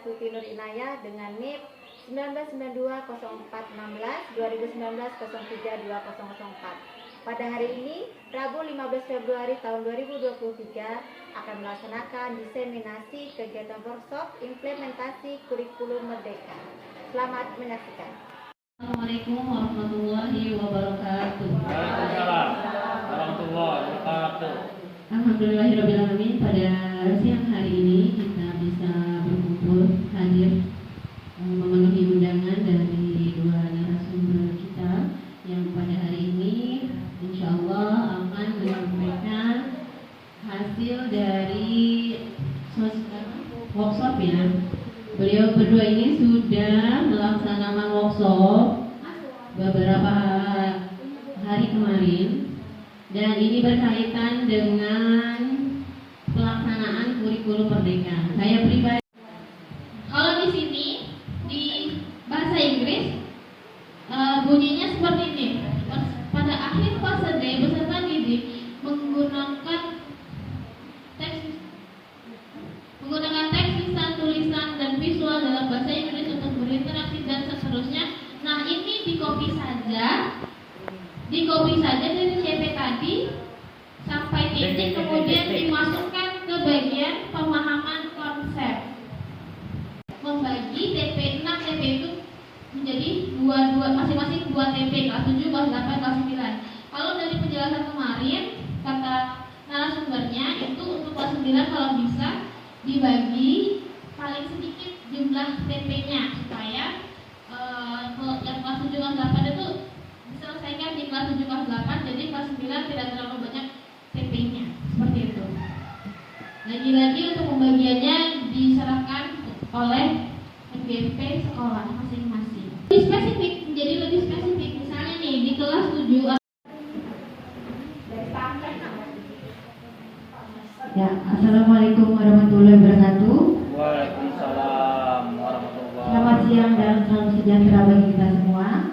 Astuti Nur Inayah dengan NIP 19920416 2019-03-2004. Pada hari ini, Rabu 15 Februari tahun 2023, akan melaksanakan diseminasi kegiatan workshop implementasi kurikulum Merdeka. Selamat menyaksikan. Assalamualaikum warahmatullahi wabarakatuh. Waalaikumsalam warahmatullahi wabarakatuh. Alhamdulillahirrahmanirrahim. Pada siang hari ini kita bisa berkumpul hadir memenuhi undangan dari dua narasumber kita yang pada hari ini insya Allah akan menyampaikan hasil dari workshop ya. Beliau berdua ini sudah melaksanakan workshop beberapa hari kemarin, dan ini berkaitan dengan pelaksanaan kurikulum Merdeka. Saya pribadi, kalau di sini di bahasa Inggris bunyinya seperti ini. Pada akhir fase D, peserta didik menggunakan teks, lisan, tulisan, dan visual dalam bahasa Inggris untuk berinteraksi dan seterusnya. Nah, ini di copy saja dari CP tadi sampai titik, kemudian dimasukkan ke bagian pemahaman konsep. Membagi TP 6 TP itu menjadi masing-masing 2 TP, kelas 7, kelas 8, kelas 9. Kalau dari penjelasan kemarin kata narasumbernya itu untuk kelas 9 kalau bisa dibagi paling sedikit jumlah TP-nya supaya yang kelas 7 kelas 8 itu diselesaikan di kelas 7 kelas 8, jadi kelas 9 tidak terlalu banyak TP-nya. Seperti itu. Lagi-lagi untuk pembagiannya diserahkan oleh MGP sekolah masing-masing. Lebih spesifik, menjadi lebih spesifik. Misalnya nih di kelas 7 ya, Assalamualaikum warahmatullahi wabarakatuh. Waalaikumsalam warahmatullahi wabarakatuh. Selamat siang dan salam sejahtera bagi kita semua.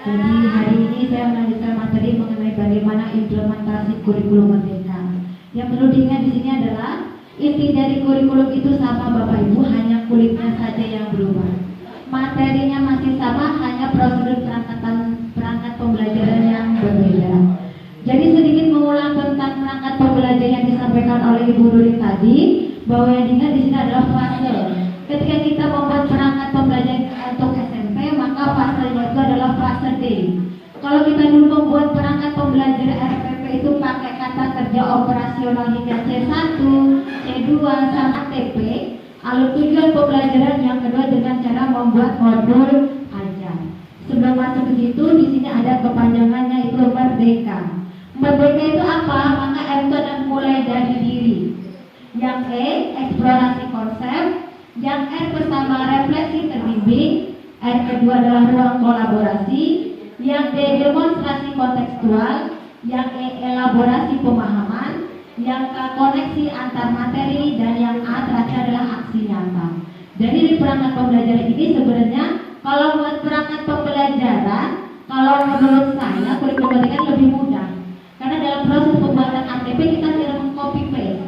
Jadi hari ini saya melanjutkan materi mengenai bagaimana implementasi kurikulum Merdeka. Yang perlu diingat di sini adalah inti dari kurikulum itu sama Bapak Ibu, hanya kulitnya saja yang berubah. Materinya masih sama, hanya prosedur perangkat pembelajaran yang berbeda. Jadi sedikit mengulang tentang perangkat pembelajaran yang disampaikan oleh Ibu Nuri tadi, bahwa yang diingat di sini adalah fase. Ketika kita membuat perangkat pembelajaran untuk SMP, maka fasenya itu adalah fase D. Kalau kita dulu membuat perangkat pembelajaran RPP itu pakai kata kerja operasional hingga C1, C2 sampai TP, alur tujuan pembelajaran yang kedua dengan cara membuat modul ajar. Sebelum masuk ke situ, di sini ada kepanjangannya itu Merdeka. Merdeka itu apa? Maka M itu mulai dari diri. Yang E, eksplorasi konsep. Yang R pertama, refleksi terbimbing. R kedua adalah ruang kolaborasi. Yang D, demonstrasi kontekstual. Yang E, elaborasi pemahaman. Yang K, koneksi antar materi. Dan yang A terakhir adalah aksi nyata. Jadi di perangkat pembelajaran ini sebenarnya kalau buat perangkat pembelajaran, kalau menurut saya kurikulum Merdeka lebih mudah. Karena dalam proses pembuatan ATP kita tidak meng-copy paste.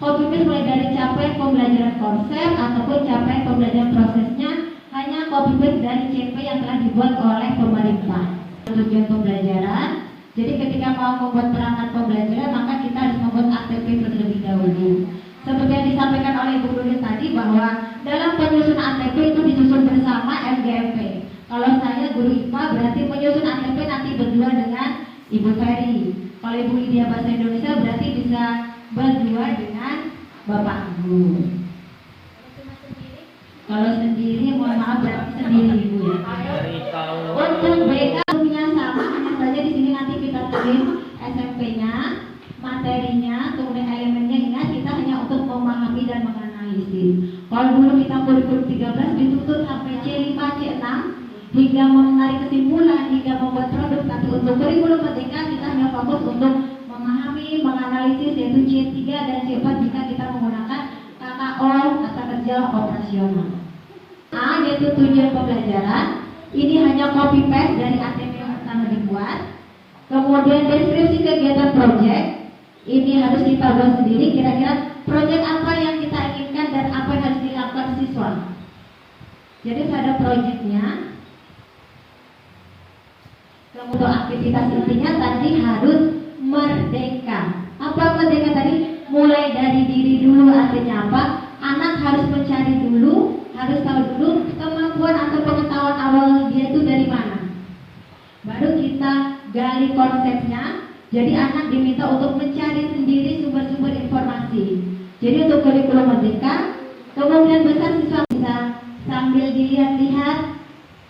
Copy paste mulai dari capaian pembelajaran konsep ataupun capaian pembelajaran prosesnya hanya copy paste dari CP yang telah dibuat oleh pemerintah. Tujuan pembelajaran. Jadi ketika mau membuat perangkat pembelajaran maka kita harus membuat ATP terlebih dahulu. Seperti yang disampaikan oleh Ibu Nuri tadi bahwa dalam penyusunan ATP itu disusun bersama MGMP. Kalau saya guru IPA berarti penyusun ATP nanti berdua dengan Ibu Ferry. Kalau Ibu Lydia Bahasa Indonesia berarti bisa berdua dengan Bapak Agung. Kalau sendiri, mohon maaf berarti sendiri Ibu ya. Untuk BK punya sama, hanya saja di sini nanti kita tulis SMP-nya, materinya, kemudian elemennya. Ingat kita hanya untuk memahami dan menganalisis. Kalau dulu kita kurikulum 13 dituntut sampai C5, C6 hingga menarik kesimpulan, hingga membuat produk. Tapi untuk kurikulum Merdeka kita hanya fokus untuk memahami, menganalisis, yaitu C3 dan C4 jika kita menggunakan KKO, kata kerja operasional. A, yaitu tujuan pembelajaran. Ini hanya copy paste dari ATP yang pertama dibuat. Kemudian deskripsi kegiatan project. Ini harus kita buat sendiri, kira-kira proyek apa yang kita inginkan dan apa yang harus dilakukan siswa. Jadi ada proyeknya. Kemudian aktivitas intinya tadi harus merdeka. Apa merdeka tadi? Mulai dari diri dulu, artinya apa? Anak harus mencari dulu, harus tahu dulu kemampuan atau pengetahuan awal dia itu dari mana. Baru kita gali konsepnya. Jadi anak diminta untuk mencari sendiri sumber-sumber informasi. Jadi untuk kurikulum merdeka, kemungkinan besar siswa bisa sambil dilihat-lihat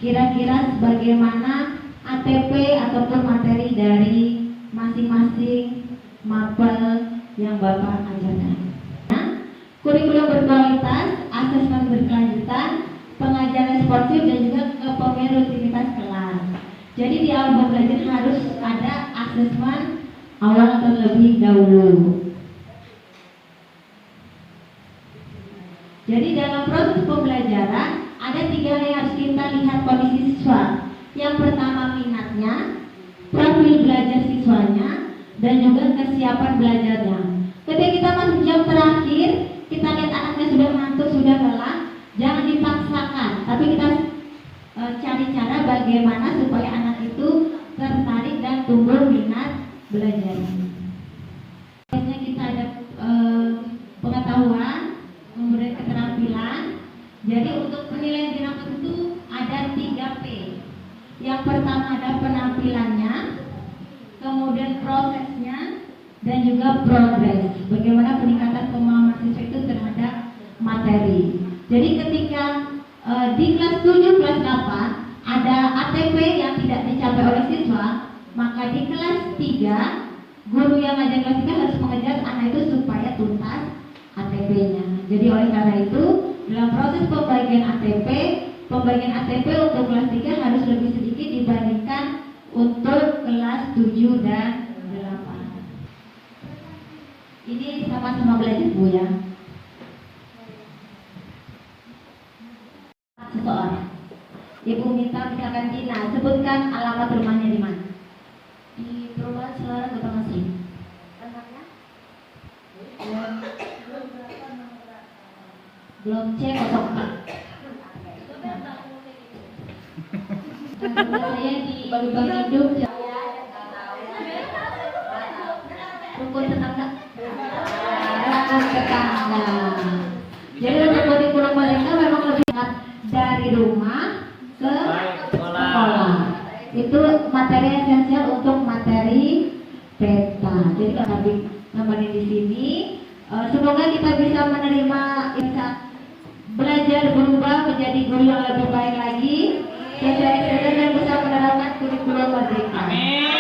kira-kira bagaimana ATP ataupun materi dari masing-masing mapel yang Bapak ajarkan. Nah, kurikulum berkualitas, asesmen berkelanjutan, pengajaran sportif dan juga kepenuhan rutinitas kelas. Jadi di awal belajar harus ada asesmen awal terlebih dahulu. Jadi dalam proses pembelajaran ada 3 hal yang harus kita lihat kondisi siswa. Yang pertama minatnya, profil belajar siswanya, dan juga kesiapan belajarnya. Ketika kita masuk jam terakhir, kita lihat anaknya sudah ngantuk, sudah lelah, jangan dipaksakan, tapi kita cari cara bagaimana supaya anak itu tertarik dan tumbuh minat belajar. Biasanya kita ada pengetahuan, kemudian keterampilan. Jadi untuk penilaian di rapot itu ada 3 P. Yang pertama ada penampilannya, kemudian prosesnya, dan juga progres. Bagaimana peningkatan pemahaman siswa itu terhadap materi. Jadi ketika di kelas 7, kelas 8 ada ATP yang tidak dicapai oleh siswa, maka di kelas 3 guru yang ngajar kelas 3 harus mengejar anak itu supaya tuntas ATP-nya. Jadi oleh karena itu dalam proses pembagian ATP untuk kelas 3 harus lebih sedikit dibandingkan untuk kelas 7 dan 8. Ini sama-sama belajar Bu ya. Seseorang, Ibu minta misalkan Dina, sebutkan alamat rumahnya di mana? Di perumahan Selarang Gebang Asri. Blok C04. Saya di Gebang Hidup. Rukun tetangga. Rukun tetangga. Jadi untuk kurikulum mereka memang lebih dekat dari rumah ke sekolah. Itu materi esensial untuk materi peta. Jadi kami nemenin di sini. Semoga kita bisa menerima, bisa belajar berubah menjadi guru yang lebih baik lagi, sesuai dan bisa menerapkan kurikulum merdeka. Amin.